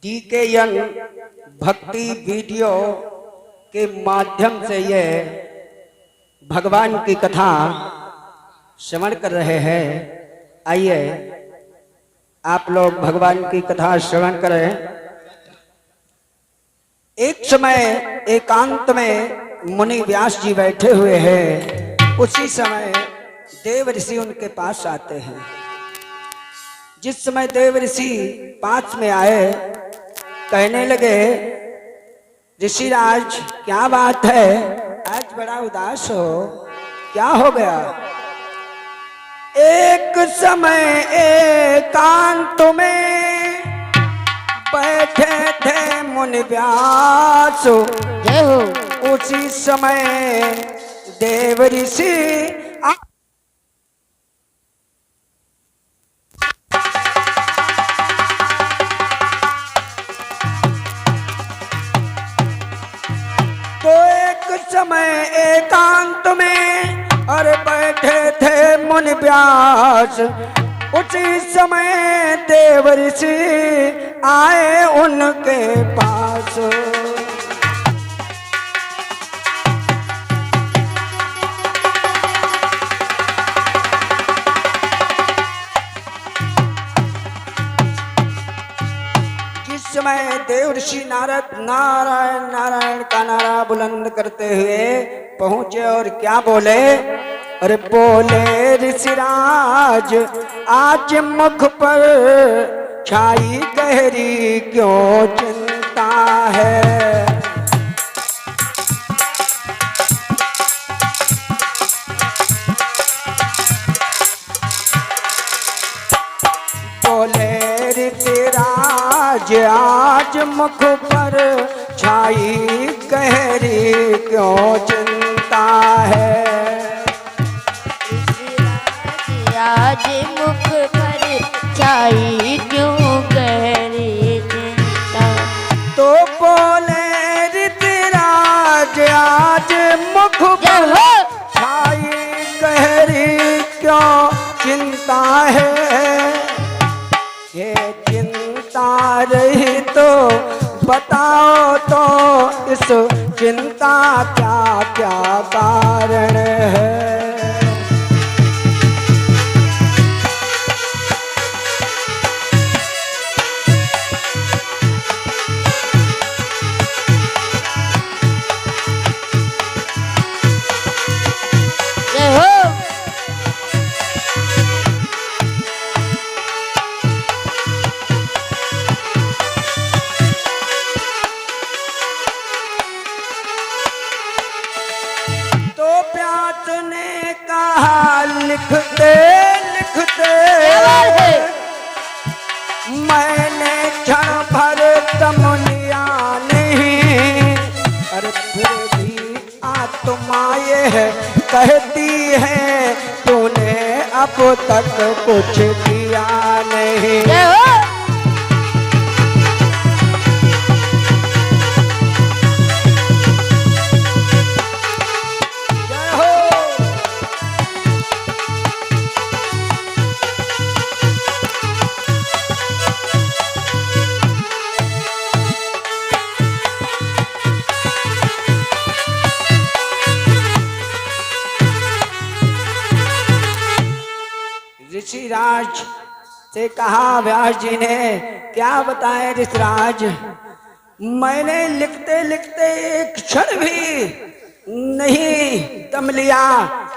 DKN भक्ति video के माध्यम से ये भगवान की कथा श्रवण कर रहे हैं। आइए आप लोग भगवान की कथा श्रवण करें। एक समय एकांत में मुनि व्यास जी बैठे हुए हैं। उसी समय देव ऋषि उनके पास आते हैं। जिस समय देव ऋषि पास में आए, कहने लगे, ऋषिराज क्या बात है, आज बड़ा उदास हो, क्या हो गया? एक समय एकांत में बैठे थे मुनि व्यास, जय हो। उसी समय देव ऋषि तो एक समय एकांत में और बैठे थे मुनि व्यास, उसी समय देव ऋषि आए उनके पास। जिस समय देव ऋषि नारद नारायण नारायण का नारा बुलंद करते हुए पहुंचे और क्या बोले? अरे बोले, ऋषिराज आज मुख पर छाई गहरी क्यों चिंता है? बोले, ऋषिराज आज मुख पर छाई गहरी क्यों चिंता है? आज मुख पर छाई क्यों गहरी चिंता? तो बोले, ऋषिराज आज मुख पर छाई गहरी क्यों चिंता है? ये चिंता रही तो बताओ तो इस चिंता क्या क्या कारण है? जय हो। तो व्यास ने कहा, लिखते लिखते मैंने क्षण भर दम लिया नहीं, अरे फिर भी आत्मा ये कहती है तूने अब तक कुछ किया नहीं। जय हो। जय हो। ऋषिराज से कहा व्यास जी ने, क्या बताएं ऋषिराज, मैंने लिखते लिखते एक क्षण भी नहीं दम लिया,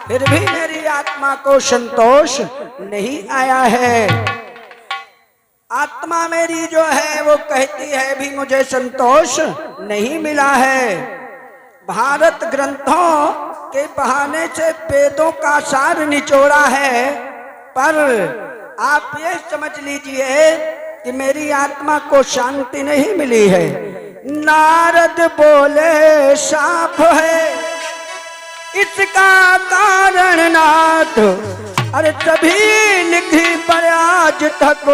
फिर भी मेरी आत्मा को संतोष नहीं आया है। आत्मा मेरी जो है वो कहती है भी मुझे संतोष नहीं मिला है। भारत ग्रंथों के बहाने से वेदों का सार निचोड़ा है, पर आप ये समझ लीजिए कि मेरी आत्मा को शांति नहीं मिली है। नारद बोले, साफ है इसका कारण नाथ, अरे तभी लिखी पर आज तक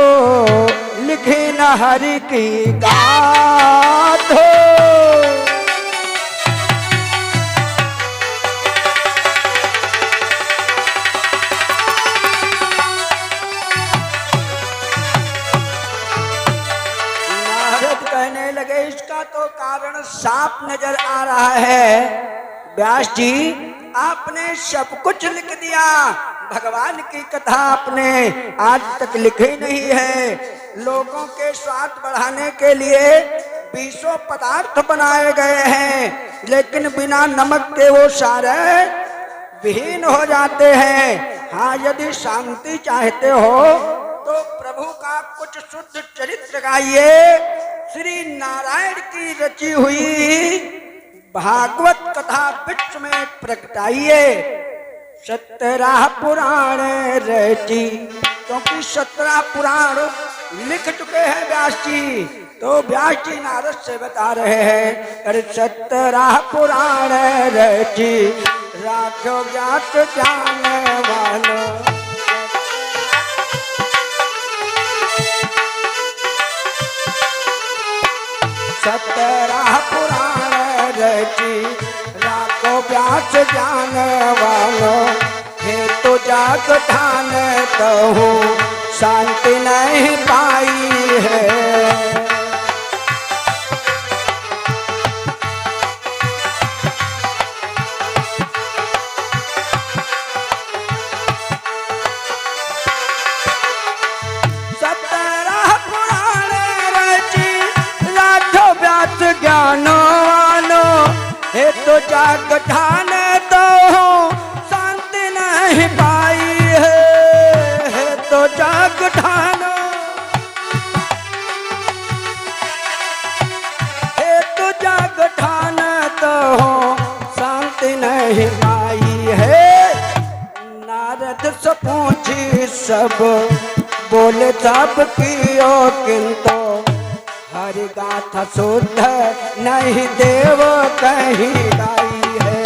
लिखी न हरि की गाथ। कहने लगे इसका तो कारण साफ नजर आ रहा है। व्यास जी आपने सब कुछ लिख दिया, भगवान की कथा आपने आज तक लिखी नहीं है। लोगों के स्वाद बढ़ाने के लिए 20 पदार्थ बनाए गए हैं, लेकिन बिना नमक के वो सारे विहीन हो जाते हैं। हाँ, यदि शांति चाहते हो तो प्रभु का कुछ शुद्ध चरित्र गाइए। श्री नारायण की रची हुई भागवत कथा विश्व में प्रगटाइए। 17 पुराण रची, क्योंकि 17 पुराण लिख चुके हैं व्यास जी। तो व्यास जी नारद से बता रहे हैं, अरे 17 पुराण रची राखो ज्ञात ज्ञान वालो। 17 पुराण रची राखो व्यास ज्ञान वालो। हे तो जाग ठान कहूँ शांति नहीं पाई है। हे तो जाग ठान तो शांति नहीं पाई है। हे तो जाग ठान, हे तो जाग ठान तो शांति नहीं पाई है। नारद से पूछी सब बोले सब कियो, किंतु हरि गाथा शुद्ध नहीं देव कहीं गाई है।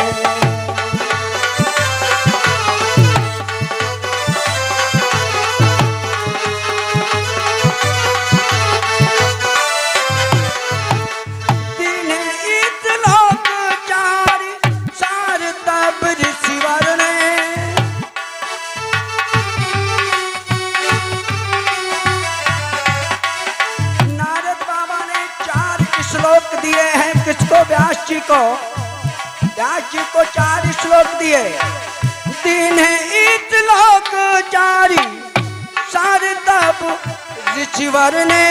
दिन इत लोक चारि सार तब ऋषिवर ने। श्लोक दिए हैं किसको? व्यास जी को। व्यास जी को 4 श्लोक दिए। दिन इत लोक चारि सार तब ऋषिवर ने,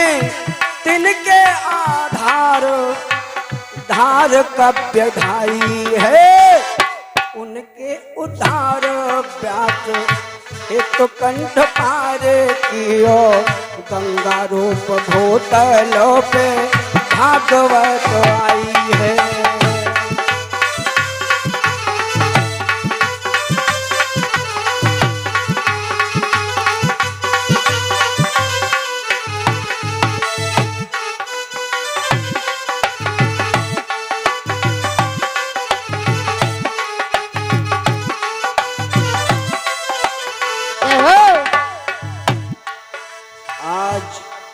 तिनके आधार धार कव्य ढाई है। उनके उद्धार व्यास एक तो कंठ पार कियो, गंगा रूप भूतलों पे भागवत आई है।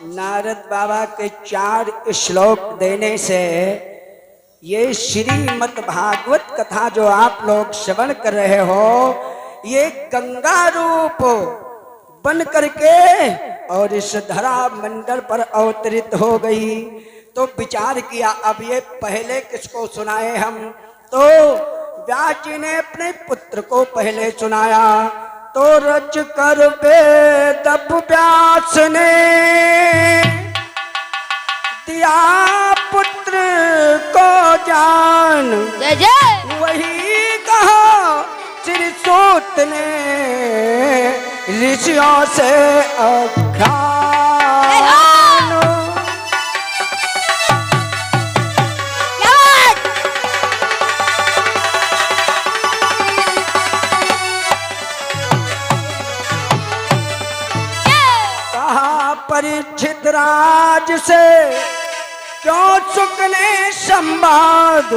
नारद बाबा के 4 श्लोक देने से ये श्रीमद् भागवत कथा जो आप लोग श्रवण कर रहे हो, ये गंगा रूप बन करके और इस धरा मंडल पर अवतरित हो गई। तो विचार किया अब ये पहले किसको सुनाए हम? तो व्यास जी ने अपने पुत्र को पहले सुनाया। तो रच कर वेद व्यास ने दिया पुत्र को ज्ञान। जय जय। वही कहा श्री सूत ने ऋषियों से अख्यान। परीक्षित राज से क्यों चुकने संवाद,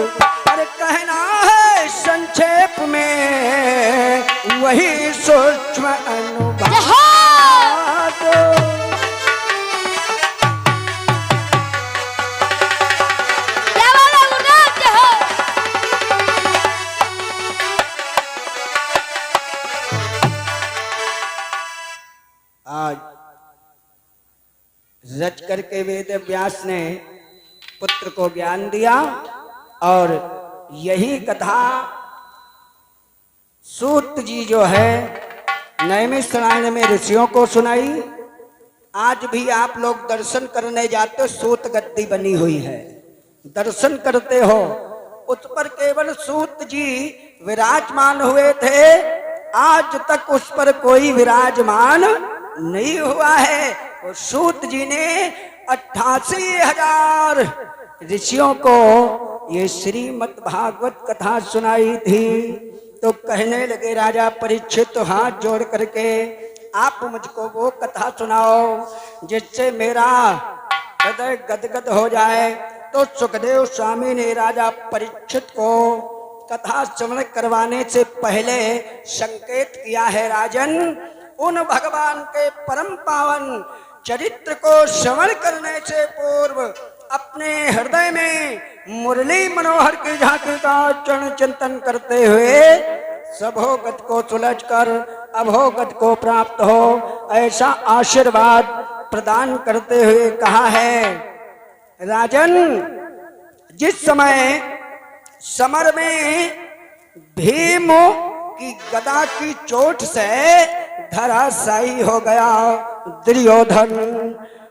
पर कहना है संक्षेप में वही सूक्ष्म अनुवाद। आज रच करके वेद व्यास ने पुत्र को ज्ञान दिया और यही कथा सूत जी जो है नैमिषारण्य में ऋषियों को सुनाई। आज भी आप लोग दर्शन करने जाते हो, सूत गद्दी बनी हुई है, दर्शन करते हो, उस पर केवल सूत जी विराजमान हुए थे। आज तक उस पर कोई विराजमान नहीं हुआ है। और सूत जी ने 88,000 ऋषियों को ये श्रीमद् भागवत कथा सुनाई थी। तो कहने लगे राजा परीक्षित हाथ जोड़ करके, आप मुझको वो कथा सुनाओ जिससे मेरा हृदय गदगद हो जाए। तो सुखदेव स्वामी ने राजा परीक्षित को कथा श्रवण करवाने से पहले संकेत किया है, राजन उन भगवान के परम पावन चरित्र को श्रवण करने से पूर्व अपने हृदय में मुरली मनोहर की झांकी का चरण चिंतन करते हुए सभोगत को सुलझ कर अभोगत को प्राप्त हो, ऐसा आशीर्वाद प्रदान करते हुए कहा है। राजन जिस समय समर में भीम की गदा की चोट से धराशायी हो गया दुर्योधन,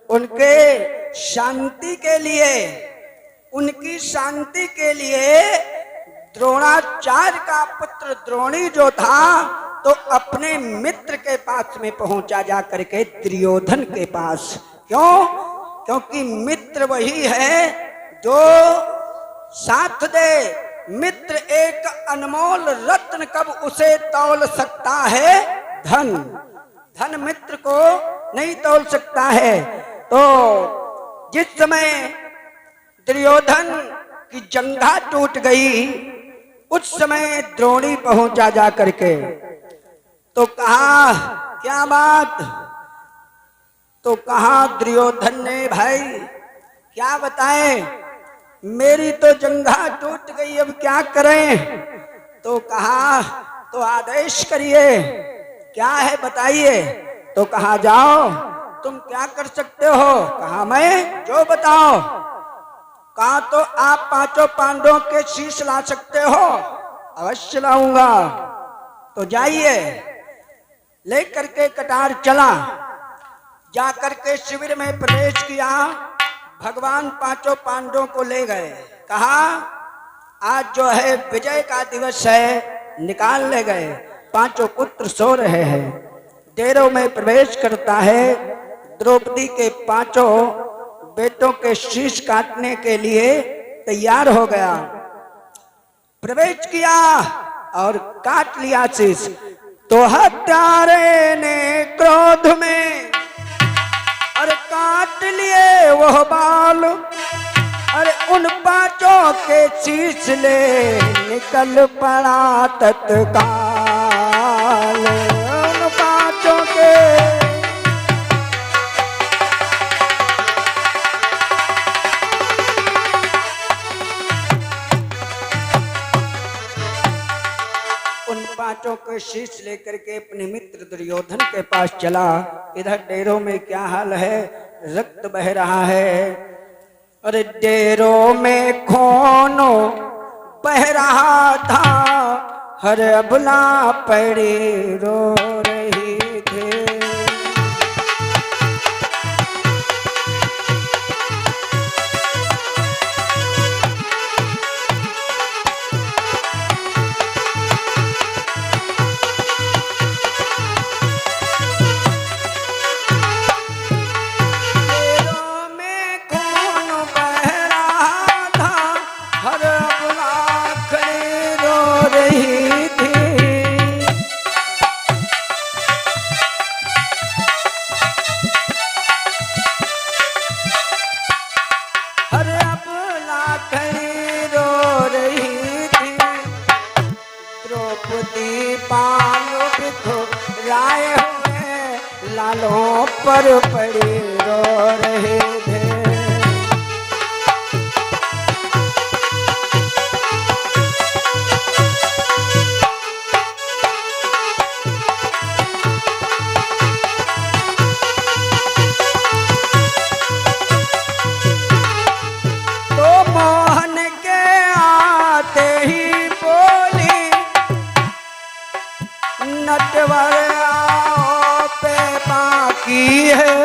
उनके शांति के लिए, उनकी शांति के लिए द्रोणाचार्य का पुत्र द्रोणी जो था तो अपने मित्र के पास में पहुंचा जा करके दुर्योधन के पास। क्यों? क्योंकि मित्र वही है जो साथ दे। मित्र एक अनमोल रत्न, कब उसे तौल सकता है धन, धन मित्र को नहीं तौल सकता है। तो जिस समय दुर्योधन की जंघा टूट गई उस समय द्रोणी पहुंचा जा करके, तो कहा क्या बात? तो कहा दुर्योधन ने, भाई क्या बताएं, मेरी तो जंघा टूट गई, अब क्या करें? तो कहा तो आदेश करिए, क्या है बताइए। तो कहा जाओ तुम क्या कर सकते हो? कहा मैं जो बताओ। कहा तो आप पांचों पांडवों के शीश ला सकते हो? अवश्य लाऊंगा। तो जाइए। लेकर के कटार चला, जाकर के शिविर में प्रवेश किया, भगवान पांचों पांडवों को ले गए। कहा आज जो है विजय का दिवस है, निकाल ले गए। पांचों पुत्र सो रहे हैं। डेरों में प्रवेश करता है, द्रौपदी के पांचों बेटों के शीश काटने के लिए तैयार हो गया। प्रवेश किया और काट लिया शीश। तो हत्यारे ने क्रोध में और काट लिए वह बाल, अरे उन पांचों के शीश ले निकल पड़ा तत्काल। उन पांचों के पांचों के शीश लेकर के अपने मित्र दुर्योधन के पास चला। इधर डेरों में क्या हाल है, रक्त बह रहा है। अरे डेरों में खून बह रहा था, हर अबला पड़ी रो रही थी। लालों पर पड़ी रो रहे थे। तो नटवर आओ पे बाकी है।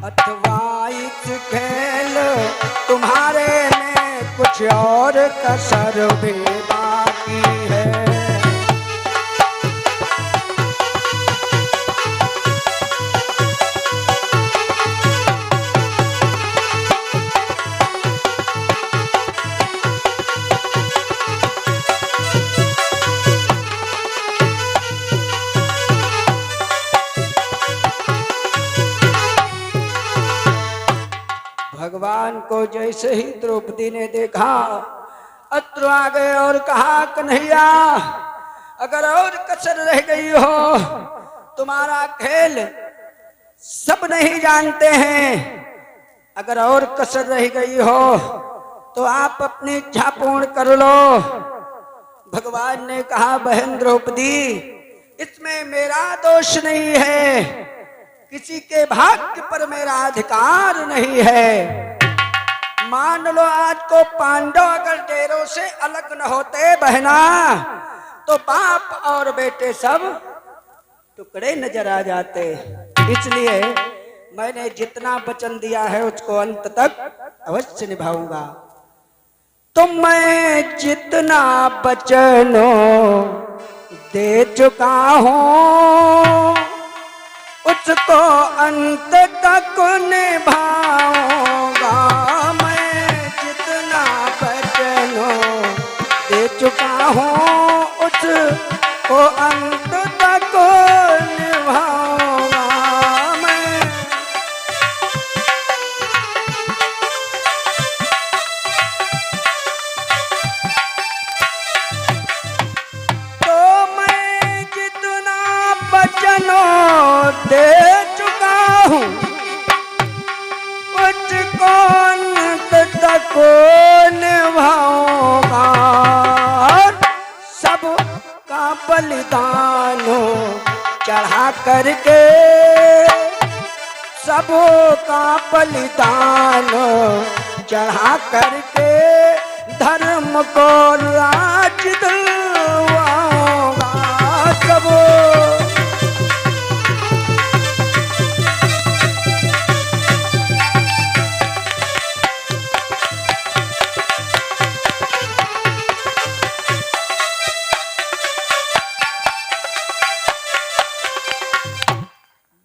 अथवा इस खेल तुम्हारे में कुछ और कसर भी बाकी है। भगवान को जैसे ही द्रौपदी ने देखा अत्र आ गए और कहा, कन्हैया अगर और कसर रह गई हो, तुम्हारा खेल सब नहीं जानते हैं, अगर और कसर रह गई हो तो आप अपनी इच्छा पूर्ण कर लो। भगवान ने कहा, बहन द्रौपदी इसमें मेरा दोष नहीं है, किसी के भाग्य पर मेरा अधिकार नहीं है। मान लो आज को पांडव अगर डेरों से अलग न होते बहना, तो बाप और बेटे सब टुकड़े नजर आ जाते। इसलिए मैंने जितना वचन दिया है उसको अंत तक अवश्य निभाऊंगा। तो मैं जितना वचनों दे चुका हूं उसको अंत तक निभाऊंगा। मैं जितना वचनों दे चुका हूँ उसको अंत तक निभाऊंगा। मैं तो मैं जितना वचनों दे चुका हूँ उसको अंत तक निभाऊंगा। सब का बलिदान चढ़ा करके, सब का बलिदान चढ़ा करके धर्म को राज दिलवाऊंगा। सब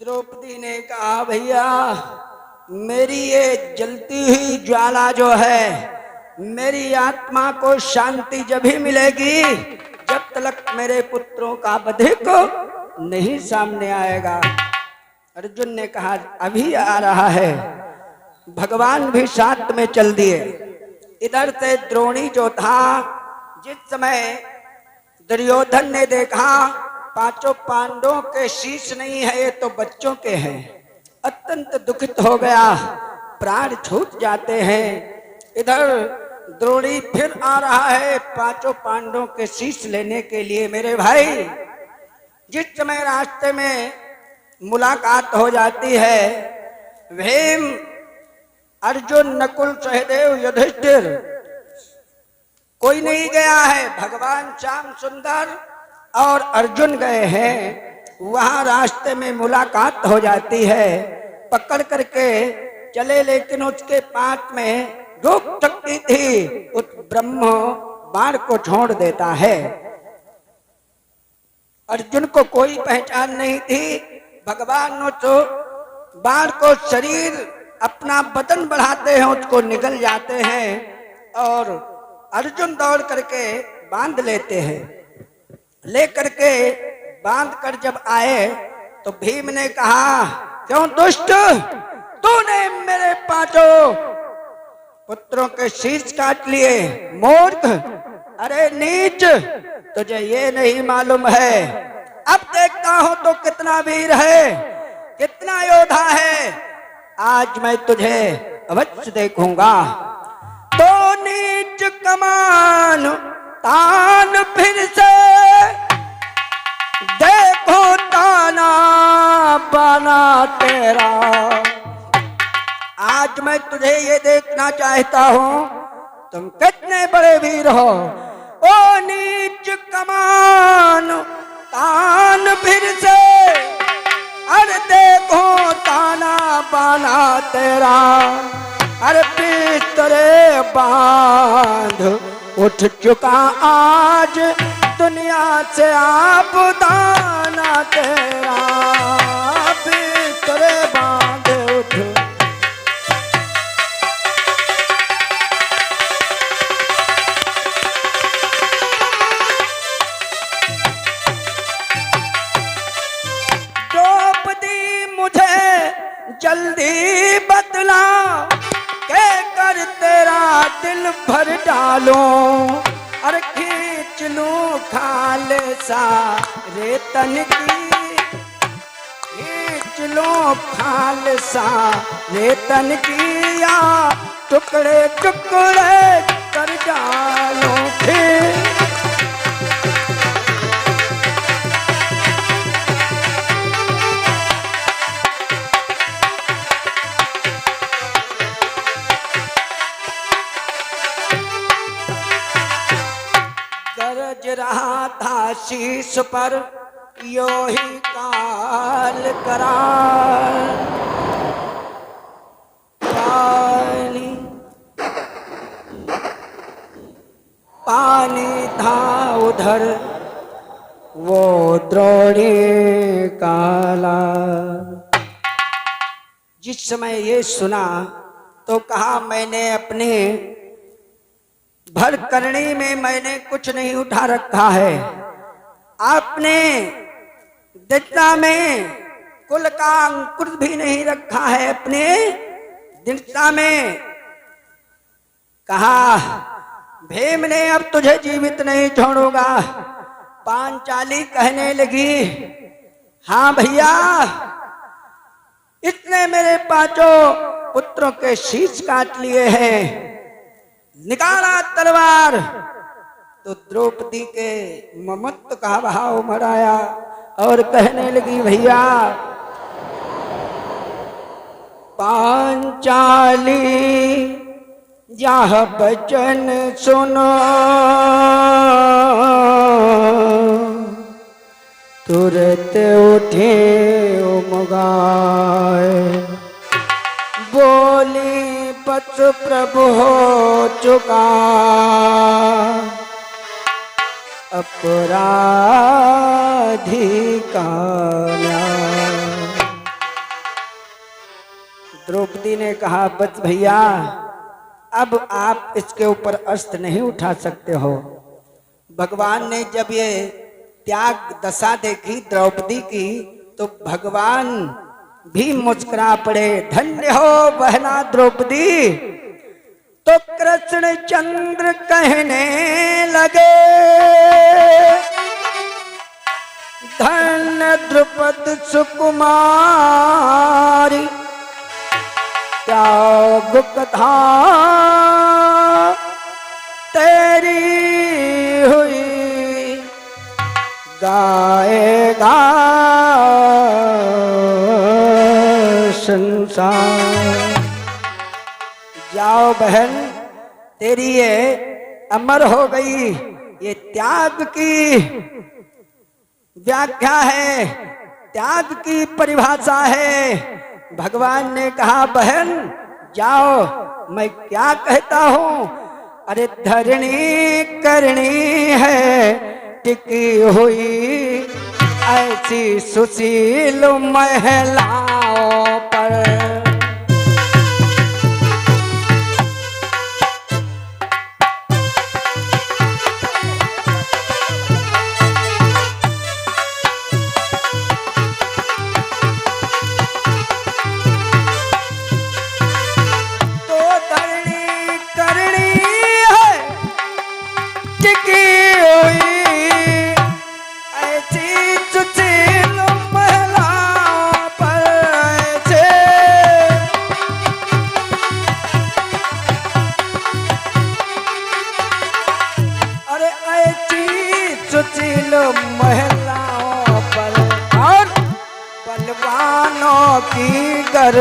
द्रौपदी ने कहा, भैया मेरी ये जलती हुई ज्वाला जो है, मेरी आत्मा को शांति जब ही मिलेगी जब तक मेरे पुत्रों का वधिक नहीं सामने आएगा। अर्जुन ने कहा, अभी आ रहा है। भगवान भी साथ में चल दिए। इधर से द्रोणी जो था, जिस समय दुर्योधन ने देखा पांचों पांडवों के शीश नहीं है, ये तो बच्चों के हैं, अत्यंत दुखित हो गया, प्राण छूट जाते हैं। इधर द्रोणी फिर आ रहा है पांचों पांडवों के शीश लेने के लिए। मेरे भाई, जिस समय रास्ते में मुलाकात हो जाती है, भीम, अर्जुन, नकुल, सहदेव, युधिष्ठिर, कोई नहीं गया है, भगवान श्याम सुंदर और अर्जुन गए हैं। वहां रास्ते में मुलाकात हो जाती है, पकड़ करके चले, लेकिन उसके पास में रोक सकती थी, उस ब्रह्म बाण को छोड़ देता है। अर्जुन को कोई पहचान नहीं थी। भगवान उस बाण को, शरीर अपना बदन बढ़ाते हैं, उसको निगल जाते हैं और अर्जुन दौड़ करके बांध लेते हैं। लेकर के बांध कर जब आए तो भीम ने कहा, क्यों दुष्ट, तूने मेरे पांचों पुत्रों के शीश काट लिए, मूर्ख, अरे नीच, तुझे ये नहीं मालूम है। अब देखता हूं तो कितना वीर है, कितना योद्धा है, आज मैं तुझे अवश्य देखूंगा। तो नीच कमान तान फिर से, देखो ताना बना तेरा, आज आज मैं तुझे ये देखना चाहता हूँ तुम कितने बड़े वीर हो। ओ नीच कमान तान फिर से, अरे देखो ताना बाना तेरा, अरे पिस्तरे बांध उठ चुका आज दुनिया से आप दाना तेरा, पिस्तरे बांध उठ। द्रौपदी मुझे जल्दी बतला के कर तेरा दिल भर डालूं, अरे खींच लूं खाल सा रेतन की, खींच लूं खाल सा रेतन की, या टुकड़े टुकड़े कर डालूं फिर। गरज रहा था शीश पर यो ही काल करार, पानी पानी था उधर वो द्रोणी काला। जिस समय ये सुना तो कहा मैंने अपने भर करनी में मैंने कुछ नहीं उठा रखा है, आपने दृढ़ता में कुल का अंकुर भी नहीं रखा है अपने दृढ़ता में। कहा भीम ने अब तुझे जीवित नहीं छोड़ूंगा। पांचाली कहने लगी हाँ भैया, इतने मेरे पांचों पुत्रों के शीश काट लिए हैं। निकाला तलवार तो द्रौपदी के ममत्व का भाव मराया और कहने लगी भैया पांचाली यह बचन सुनो, तुरंत उठे उमगाए, बोली बच प्रभु हो चुका अपराधी का न्याय। द्रौपदी ने कहा बच भैया, अब आप इसके ऊपर अस्त्र नहीं उठा सकते हो। भगवान ने जब ये त्याग दशा देखी द्रौपदी की तो भगवान भी मुस्कुरा पड़े। धन्य हो बहना द्रौपदी। तो कृष्ण चंद्र कहने लगे धन्य द्रुपद सुकुमारी, त्याग कथा तेरी हुई गाएगा संसार। जाओ बहन, तेरी ये अमर हो गई, ये त्याग की व्याख्या है, त्याग की परिभाषा है। भगवान ने कहा बहन जाओ, मैं क्या कहता हूँ, अरे धरणी करनी है टिकी हुई ऐसी सुशील महिलाओं पर। महिलाओं पर और बलवानों की गर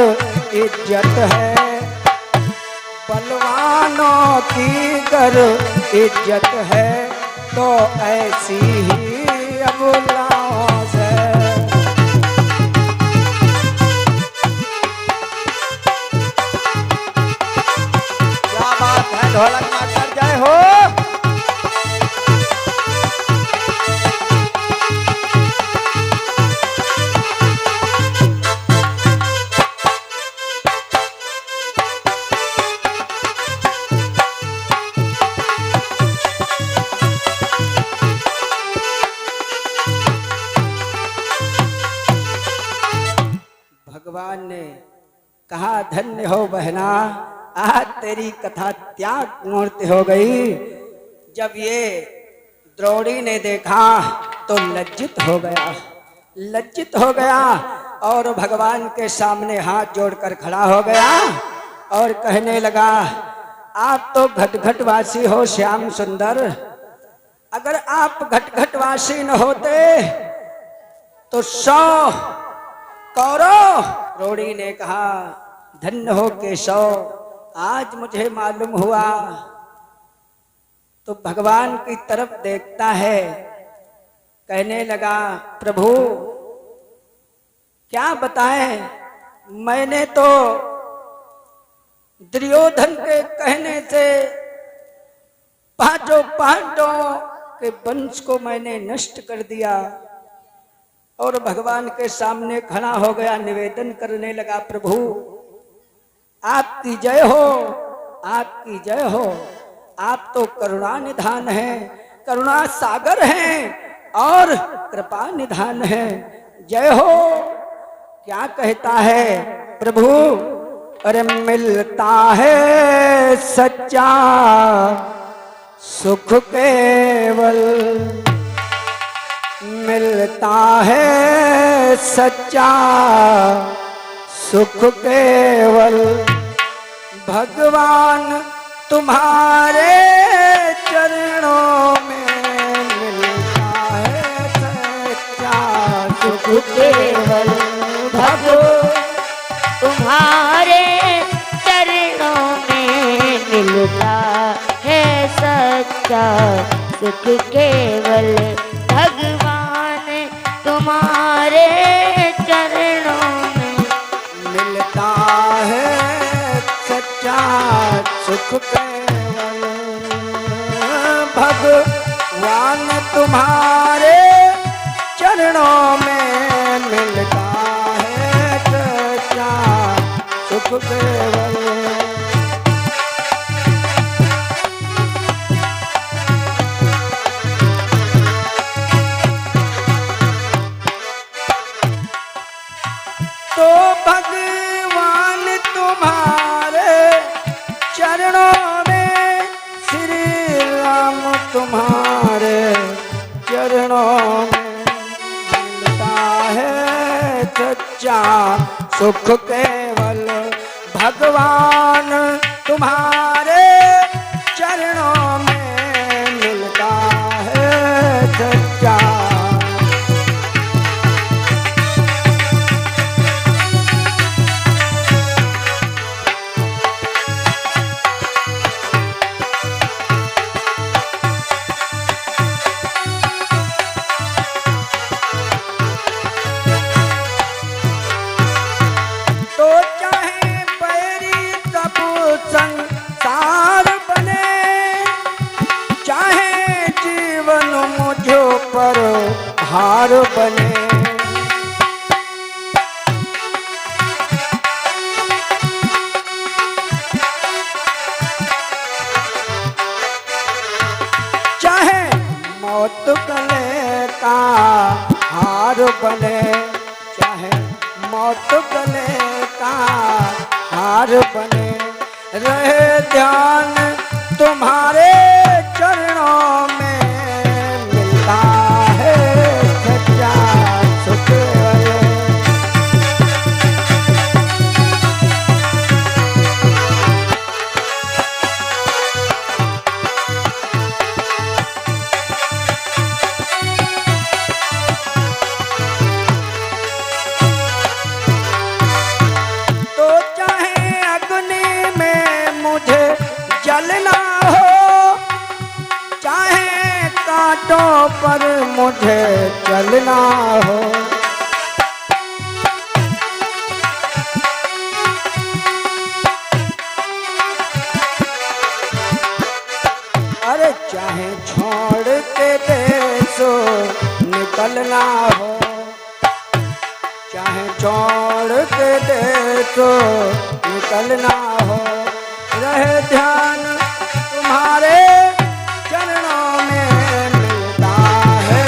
इज्जत है। बलवानों की गर इज्जत है तो ऐसी ही अबलाओं से। क्या बात है, ढोलक मास्टर जय हो। भगवान ने कहा धन्य हो बहना, आज तेरी कथा त्याग मूर्ति हो गई। जब ये द्रौड़ी ने देखा तो लज्जित हो गया, लज्जित हो गया और भगवान के सामने हाथ जोड़कर खड़ा हो गया और कहने लगा, आप तो घटघटवासी हो श्याम सुंदर, अगर आप घटघटवासी न होते तो 100 कौरव। द्रौड़ी ने कहा धन्य हो केशव, आज मुझे मालूम हुआ। तो भगवान की तरफ देखता है, कहने लगा प्रभु क्या बताएं, मैंने तो दुर्योधन के कहने से पांचों पांडवों के वंश को मैंने नष्ट कर दिया और भगवान के सामने खड़ा हो गया, निवेदन करने लगा प्रभु आपकी जय हो, आपकी जय हो। आप तो करुणा निधान हैं, करुणा सागर हैं और कृपा निधान हैं, जय हो। क्या कहता है प्रभु, अरे मिलता है सच्चा सुख केवल, मिलता है सच्चा सुख केवल, भगवान तुम्हारे चरणों में मिलता है सच्चा सुख केवल, भगवान तुम्हारे चरणों में मिलता है सच्चा सुख केवल, भगवान तुम्हारे चरणों में मिलता है सच्चा सुख केवल, भगवान तुम्हारे चरणों में मिलता है सच्चा सुख केवल। तो भगवान तुम्हारे चरणों में, श्री राम तुम्हारे चरणों में मिलता है सच्चा सुख केवल, भगवान तुम्हारे चरणों में मिलता है सच्चा। संसार बने, चाहे जीवन मुझ पर भार बने, चाहे मौत गले का हार बने, चाहे मौत गले का हार बने, रहे ध्यान तुम्हारे चरणों में मिलता है सच्चा सुख। तो चाहे अग्नि में मुझे मुझे चलना हो। अरे चाहे छोड़ के देशो निकलना हो, चाहे छोड़ के देशो निकलना हो, रहे ध्यान तुम्हारे चरणों में मिलता है।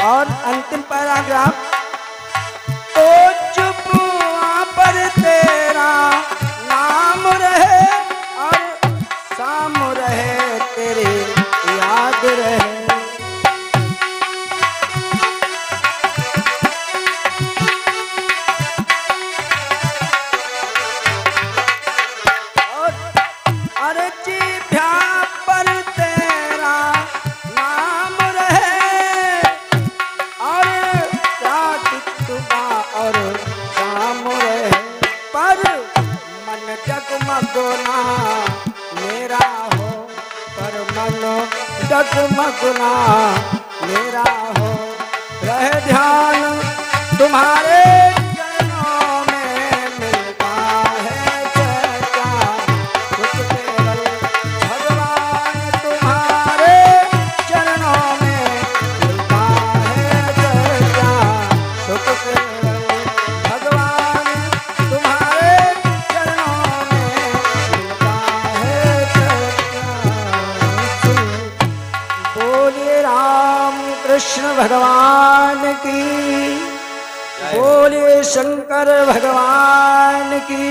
और अंतिम पैराग्राफ, ओ चुप वहाँ पर तेरा नाम रहे और शाम रहे तेरी याद रहे। और अरे जीभ्या पर तेरा नाम रहे और और शाम रहे, पर मन डगमगना मेरा हो, पर मन डगमगना मेरा हो, रहे ध्यान तुम्हारे चरणों में मिलता है सच्चा सुख केवल भगवान तुम्हारे चरणों में मिलता है सच्चा सुख केवल भगवान तुम्हारे चरणों में मिलता है सच्चा सुख। बोलिए राम कृष्ण भगवान की, बोलिए शंकर भगवान की,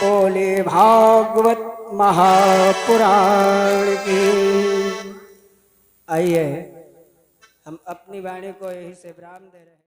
बोलिए भागवत महापुराण की। आइए हम अपनी वाणी को यही से विराम दे रहे हैं।